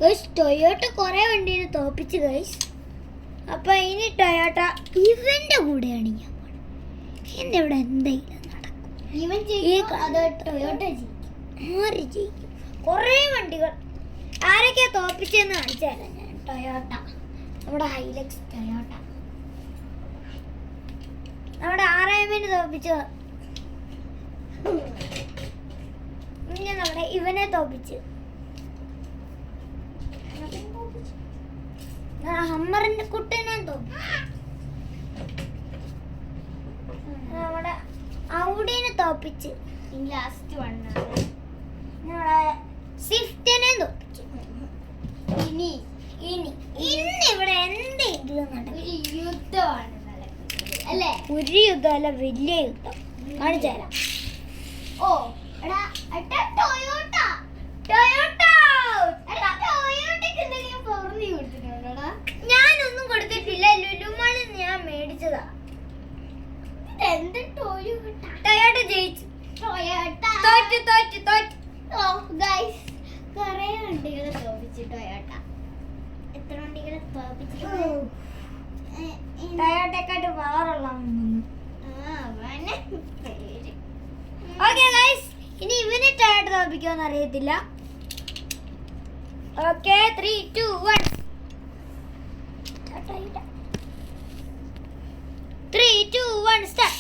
Guys Toyota കുറെ വണ്ടീനെ തോപ്പിച്ച് guys. അപ്പൊ ഇനി ടൊയോട്ട ഇവന്റെ കൂടെയാണ് ഞാൻ പോണത്. എന്റെ ഇവിടെ എന്തെങ്കിലും നടക്കും. ഇവൻ ജയിക്കും അതോ ടൊയോട്ട ജയിക്കും? ആര് ജയിക്കും? കുറെ വണ്ടികൾ ആരൊക്കെയാ തോപ്പിച്ചെന്ന് കാണിച്ചു തരാം ഞാൻ. ടൊയോട്ട, നമ്മുടെ ഹൈലക്സ് ടൊയോട്ട, നമ്മുടെ RM തോപ്പിച്ചു. പിന്നെ നമ്മുടെ ഇവനെ തോപ്പിച്ച്, ഹമ്മറിന്റെ കുട്ടനെ തോപ്പിച്ചു. നമ്മുടെ ഔഡിനെ തോപ്പിച്ച്. ലാസ്റ്റ് വണ്ണാണ് നമ്മുടെ സ്വിഫ്റ്റിനെ തോപ്പിച്ചു. ഇനി ഇന്നിവിടെ എന്തെങ്കിലും നടക്കും. ഒരു യുദ്ധമാണ് നടക്കുന്നത് അല്ലേ? ഒരു യുദ്ധമല്ല, വലിയ യുദ്ധം കാണിച്ചു തരാം. ഓ എടാ ടൊയോട്ട ടൊയോട്ടയ്ക്ക് എന്തെങ്കിലും പറഞ്ഞു കൊടുത്തിട്ടുണ്ടോടാ? ഞാനൊന്നും കൊടുത്തിട്ടില്ല. ലുലുമാളിൽ ഞാൻ മേടിച്ചതാ. ഇതെന്ത് ടൊയോട്ട ജയിച്ചു. തോറ്റ്. ഓ ഗൈസ്, കുറേ വണ്ടികളെ തോപ്പിച്ചു ടൊയോട്ട. എത്ര വണ്ടികളെ തോപ്പിച്ചു? ടൊയോട്ടയെക്കാട്ട് പവറുള്ള പേര്. ഓക്കെ ഗൈസ്, ഇനി ഇവന് ടൊയോട്ട തോപ്പിക്കുമെന്ന് അറിയത്തില്ല. ഓക്കെ 3, 2, 1. 3, 2, 1 സ്റ്റാർട്ട്.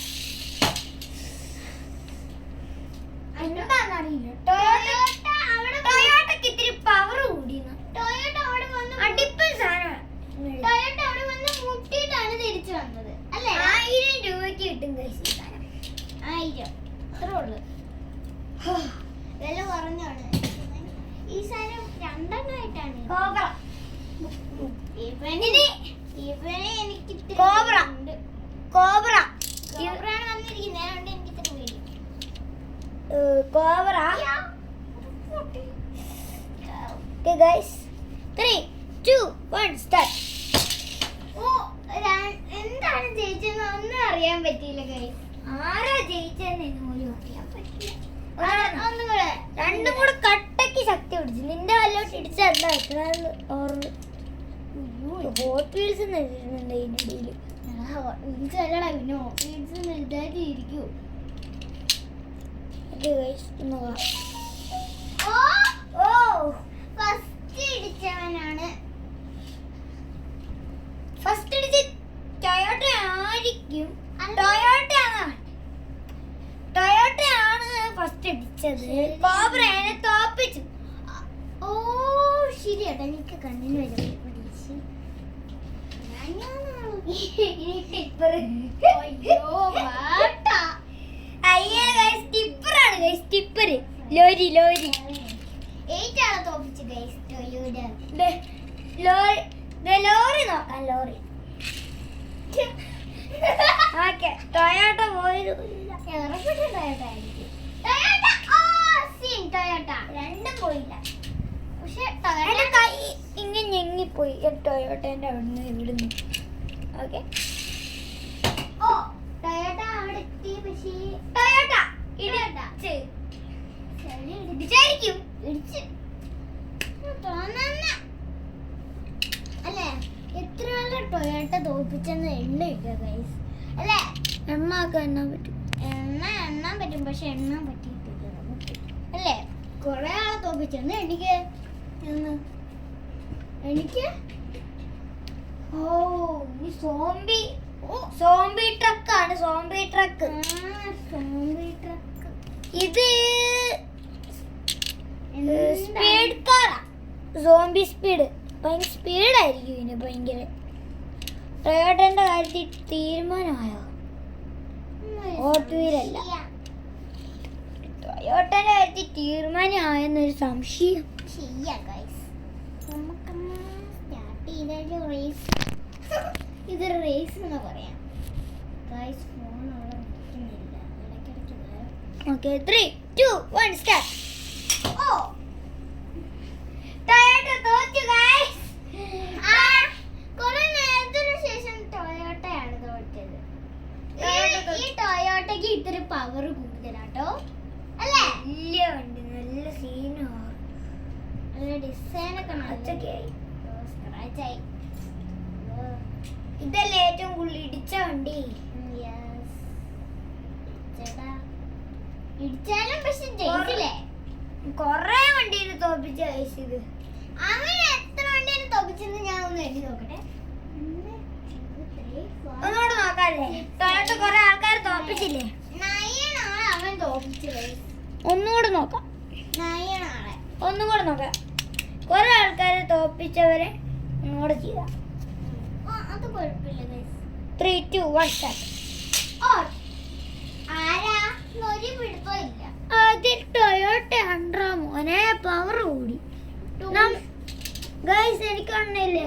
എന്താണെന്നറിയില്ല, ടൊയോട്ടയ്ക്ക് ഇത്തിരി പവർ കൂടിയെന്ന്. ടൊയോട്ട അവിടെ വന്ന് അടിപ്പൻ സാധനമാണ്. ടൊയോട്ട അവിടെ വന്ന് മുട്ടിയിട്ടാണ് തിരിച്ചു വന്നത് അല്ലേ? 1000 രൂപയ്ക്ക് കിട്ടും ഗൈസ് ഈ സാധനം. 1000 അത്രേ ഉള്ളു. വില കുറഞ്ഞാണ് ഈ സാധനം. 2 എണ്ണമായിട്ടാണ്. കോബ്ര. ഇവനെ എനിക്ക് ഇത്തിരി കോബ്ര. ഉണ്ട്. കോബ്രയാണ് വന്നിരിക്കുന്നത്. അതുകൊണ്ട് എനിക്ക് ഇത്തിരി പേടി. കോബ്ര. Okay guys, 3, 2, 1 start. ഓ എന്താണ് ജയിച്ചെന്ന് ഒന്നും അറിയാൻ പറ്റിയില്ല ഗൈസ്. ആരാ ജയിച്ചെന്ന് പോലും അറിയാൻ പറ്റില്ല. ഒന്നും കൂടെ രണ്ടും കൂടെ കട്ടയ്ക്ക് ശക്തി പിടിച്ചു. നിന്റെ വല്ലോട്ട് ഇടിച്ച എന്താ എത്രയാണെന്ന് ഓർമ്മ. ഹോട്ട് വീൽസ് എഴുതിയിട്ടുണ്ട് ഇതിനിടയിൽ. അല്ലടാ പിന്നെ എഴുതാതെ ഇരിക്കൂ. ഓക്കെ ഗൈസ്, ഒന്ന് വാ. ഓ ഫസ്റ്റ് ഇടിച്ചവനാണ്. ഫസ്റ്റ് ഇടിച്ച് ടൊയോട്ട ആയിരിക്കും. ടൊയോട്ടയാണ് ഫസ്റ്റ് ഇടിച്ചത്. കോബ്രയെ തോപ്പിച്ചു. ഓ ശരിയാ, എനിക്ക് കണ്ണിന് വരും. ലോറി ലോറി നോക്കാം. ലോറി ഓക്കെ, ടൊയോട്ട പോയത് രണ്ടും പോയില്ല. പക്ഷെ കൈ ഇങ്ങനെ ഞെങ്ങിപ്പോയി ടൊയോട്ടേന്റെ അവിടുന്ന് ഇവിടുന്ന്. ഓക്കെ, ഓ ടൊയോട്ട അവിടെ എത്തി. പക്ഷേ ടൊയോട്ട ഇടിച്ചായിരിക്കും. ഇടിച്ച് തോന്നുന്ന അല്ലേ? എത്ര ആളെ ടൊയോട്ട തോൽപ്പിച്ചെന്ന് എണ്ണയില്ല ഗൈസ് അല്ലേ? എണ്ണാൻ പറ്റും. എണ്ണാൻ പറ്റും, പക്ഷെ എണ്ണാൻ പറ്റിയിട്ടില്ല നമുക്ക് അല്ലേ? കുറെ ആളെ തോൽപ്പിച്ചെന്ന് എനിക്ക് സോംബി ട്രക്കാണ്. Zombie truck. ഇത് സ്പീഡ് കാറാ. Zombie speed. ഭയങ്കര സ്പീഡായിരിക്കും ഇതിന്. ഭയങ്കര. ടൊയോട്ടന്റെ കാര്യത്തിൽ തീരുമാനമായോ? ഹോട്ട് വീലല്ല, ടൊയോട്ടന്റെ കാര്യത്തിൽ തീരുമാനമായെന്നൊരു സംശയം. ചെയ്യാം ഗൈസ്. നമുക്കൊന്ന് സ്റ്റാർട്ട് ചെയ്തൊരു റേസ്. ഇതൊരു റേസ് എന്ന് പറയാം ഗൈസ്. ഫോൺ അവിടെ നിൽക്കുന്നില്ല, ഇടയ്ക്കിടയ്ക്ക് വരാം. Okay, 3, 2, 1 start. ഓ ടൊയോട്ട തോറ്റു ഗൈസ്. കുറെ നേരത്തിന് ശേഷം ടൊയോട്ടയാണ് തോറ്റത്. ഈ ടൊയോട്ടയ്ക്ക് ഇത്തിരി പവർ കൂടുതലാട്ടോ അല്ലേ? വലിയ വണ്ടി, നല്ല സീനാണ്. ഡിസൈനൊക്കെ അച്ചൊക്കെയായി. സ്ക്രാച്ചായി. ഇതല്ലേ ഏറ്റവും കൂടുതൽ ഇടിച്ച വണ്ടി. ഇടിച്ചാലും പക്ഷെ ജയിച്ചില്ലേ? കൊറേ വണ്ടീനെ തോപ്പിച്ച ഇത്. അവൻ എത്ര വണ്ടിയാണ് തോപ്പിച്ചെന്ന് ഞാൻ ഒന്ന് എഴുതി നോക്കട്ടെ. ഒന്നുകൂടെ നോക്കാല്ലേ? ടൊയോട്ട കൊറേ ആൾക്കാർ തോപ്പിച്ചില്ലേ? 9 ആളെ അവൻ തോപ്പിച്ചത്. ഒന്നുകൂടെ നോക്കാം. 9 ആളെ. ഒന്നുകൂടെ നോക്കാം. കൊറേ ആൾക്കാരെ തോപ്പിച്ചവരെ ഒന്നുകൂടെ ചെയ്താ. അത് കുഴപ്പമില്ല ഗൈസ്. 3, 2, 1 സ്റ്റാർട്ട്. ഓ ആരാ? ഒരു പിടുത്തവും ഇല്ല. അതിൽ ടൊയോട്ട അണ്ട്രാ മോനെ പവർ കൂടി. ഗൈസ് എനിക്ക് കണ്ണില്ലേ?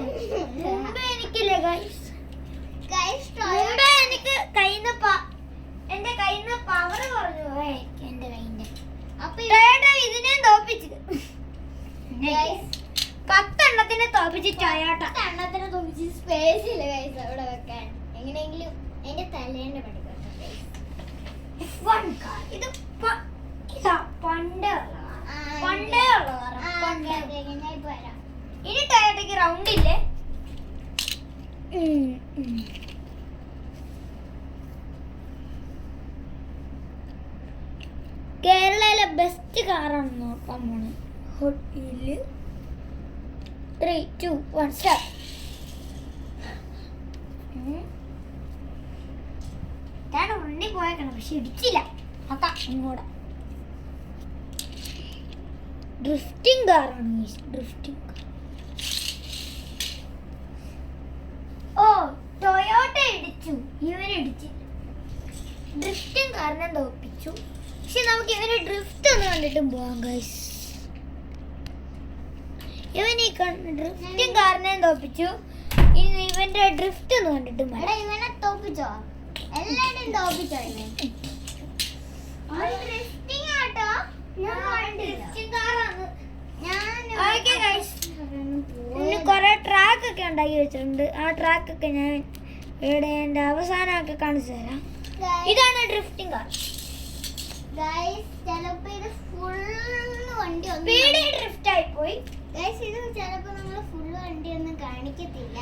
മുമ്പേ എനിക്കില്ലേ ഗൈസ്? മുമ്പേ എനിക്ക് എന്റെ കയ്യിന്ന് പവർ കുറഞ്ഞു പോയി. എന്റെ കയ്യിന്റെ അപ്പൊ ടൊയോട്ട ഇതിനെ തോപ്പിച്ചു. 10 എണ്ണത്തിനെ തോപ്പിച്ച് ടൊയോട്ട. എണ്ണത്തിന് തോപ്പിച്ച് സ്പേസ് ഇല്ല ഗൈസ് അവിടെ വെക്കാൻ. എങ്ങനെയെങ്കിലും എന്റെ തലേന്റെ പണി കേട്ടോ ഗൈസ്. F1 car. ഇതാ പണ്ടേ ഉള്ളതാണ്. ഇനി ടൊയോട്ടയ്ക്ക് റൗണ്ട് ഇല്ലേ? കേരളയിലെ ബെസ്റ്റ് കാറാണ് നോക്കാൻ പോണത്. Hot wheel. 3, 2, 1 സ്റ്റാർട്ട്. ഞാൻ ഉണ്ണി പോയേക്കണം പക്ഷെ ഇടിച്ചില്ല. നോക്കാം ഇങ്ങോട്ട്. ഡ്രിഫ്റ്റിംഗ് കാറാണ്. Drifting car. ഓ ടൊയോട്ട ഇടിച്ചു, ഇവനെ ഇടിച്ചില്ല. ഡ്രിഫ്റ്റിംഗ് കാറിനെ തോപ്പിച്ചു. പക്ഷെ നമുക്ക് ഇവനെ ഡ്രിഫ്റ്റ് ഒന്ന് കണ്ടിട്ടും പോവാം ഗൈസ്. ഇവൻ ഈ ഡ്രിഫ്റ്റിംഗ് കാറിനെ തോപ്പിച്ചു. ഇനി ഇവന്റെ ഡ്രിഫ്റ്റ് ഒന്ന് കണ്ടിട്ടും എടാ ഇവനെ തോപ്പിച്ചോ? എല്ലാവരും തോപ്പിച്ചോ ഇവൻ? ഡ്രിഫ്റ്റിംഗ് ആട്ടോ. ഡ്രിഫ്റ്റിംഗ് കാറാണ്. Okay guys. പിന്നെ കുറെ ട്രാക്ക് ഒക്കെ ഉണ്ടാക്കി വെച്ചിട്ടുണ്ട്. ആ ട്രാക്ക് ഒക്കെ ഞാൻ ഇവിടെ എന്റെ അവസാനമൊക്കെ കാണിച്ചു തരാം. ഇതാണ് ഡ്രിഫ്റ്റിംഗ് കാർ. ഗൈസ് ചിലപ്പോ ഇത് ഫുൾ വണ്ടി സ്പീഡിൽ ഡ്രിഫ്റ്റ് ആയി പോയി. ഗൈസ് ഇത് ചിലപ്പോ നമ്മള് ഫുൾ വണ്ടി ഒന്നും കാണിക്കത്തില്ല.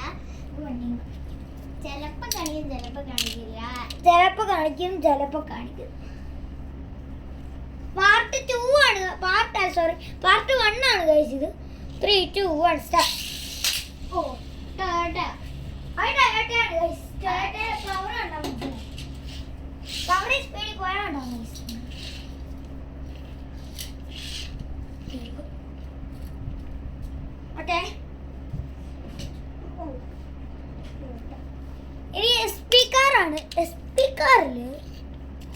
ചിലപ്പോ കാണിക്കും ചിലപ്പോ കാണിക്കില്ല. ചിലപ്പോ കാണിക്കും ചിലപ്പോ കാണിക്കും. പാർട്ട് 2 ആണ്. പാർട്ട് 1 ആണ് ഗൈസ് ഇത്. 3, 2, 1 സ്റ്റാർട്ട്. ഓ ടൊയോട്ട. ടൊയോട്ടയാണ് ഗൈസ്. ടൊയോട്ട പവർ ഉണ്ടാവും. പവർ സ്പീഡിൽ പോയാലുണ്ടാവും ഗൈസ്. ഓക്കേ. ഇനി SP കാറാണ്. SP കാറില്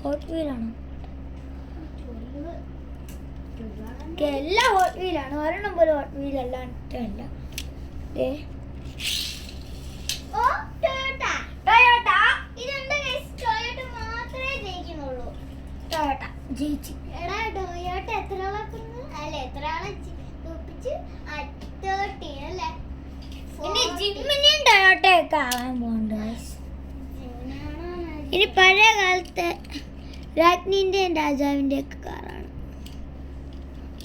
ഹോട്ട് വീലാണ്. എല്ലാം ഹോട്ട് വീലാണ്. ഒരെണ്ണം പോലും ഹോട്ട് വീൽ അല്ലാണ്ടല്ല. ഓ ടൊയോട്ട. ടൊയോട്ട. ഇതെന്താ ഗൈസ്? ടൊയോട്ട മാത്രമേ ജയിക്കുന്നുള്ളൂ. ടൊയോട്ട ജയിച്ചു. എടാ ടൊയോട്ട എത്ര ആളെ കൊന്നു? അല്ല എത്ര ആളെ തോപ്പിച്ച്? 13 അല്ലേ? ഇനി ജിമ്മിനെയും ടൊയോട്ടയൊക്കെ ആവാൻ പോകുന്നുണ്ട് ഗൈസ്. ഇനി പഴയ കാലത്തെ രാജ്ഞിന്റെയും രാജാവിന്റെ ഒക്കെ കാറാണ്.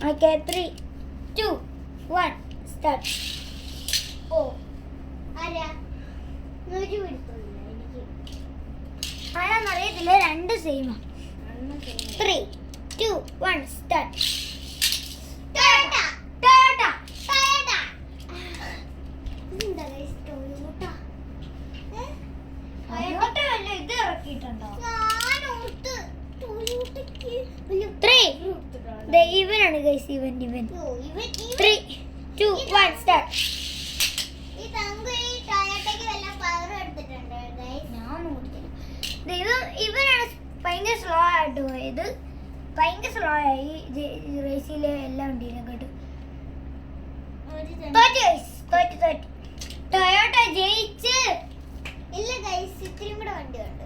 Okay 3, 2, 1 start. ഓ ആരാ? ഒരു പിടുത്തമില്ല എനിക്ക്. ആരാന്നറിയത്തില്ല. 2 സെയിമാണ്. 3, 2, 1 സ്റ്റാർട്ട്. ടൊയോട്ട. ടൊയോട്ട. ടൊയോട്ട. എന്താ ഗൈസ് ടൊയോട്ട? ടൊയോട്ട വല്ല ഇത് ഇറക്കിയിട്ടുണ്ടോ? ഞാൻ ഓർത്ത് ടൊയോട്ടയ്ക്ക് 3 ഇവനാണ് ഗൈസ്. ഇവൻ 3, 2, 1 സ്റ്റാർട്ട്. ഈ തങ്കു ഈ ടൊയോട്ടയ്ക്ക് വല്ല പവർ എടുത്തിട്ടുണ്ടോ ഗൈസ്? ഞാൻ നോക്കിയില്ല. ഇവനാണ് ഭയങ്കര സ്ലോ ആയിട്ട് പോയത്. ഭയങ്കര സ്ലോ ആയി റേസിലെ എല്ലാ വണ്ടിയിലും കേട്ടു. തോറ്റ്. ടൊയോട്ട ജയിച്ച്. ഇല്ല ഗൈസ് ഇത്രയും കൂടെ വണ്ടി ഉണ്ട്.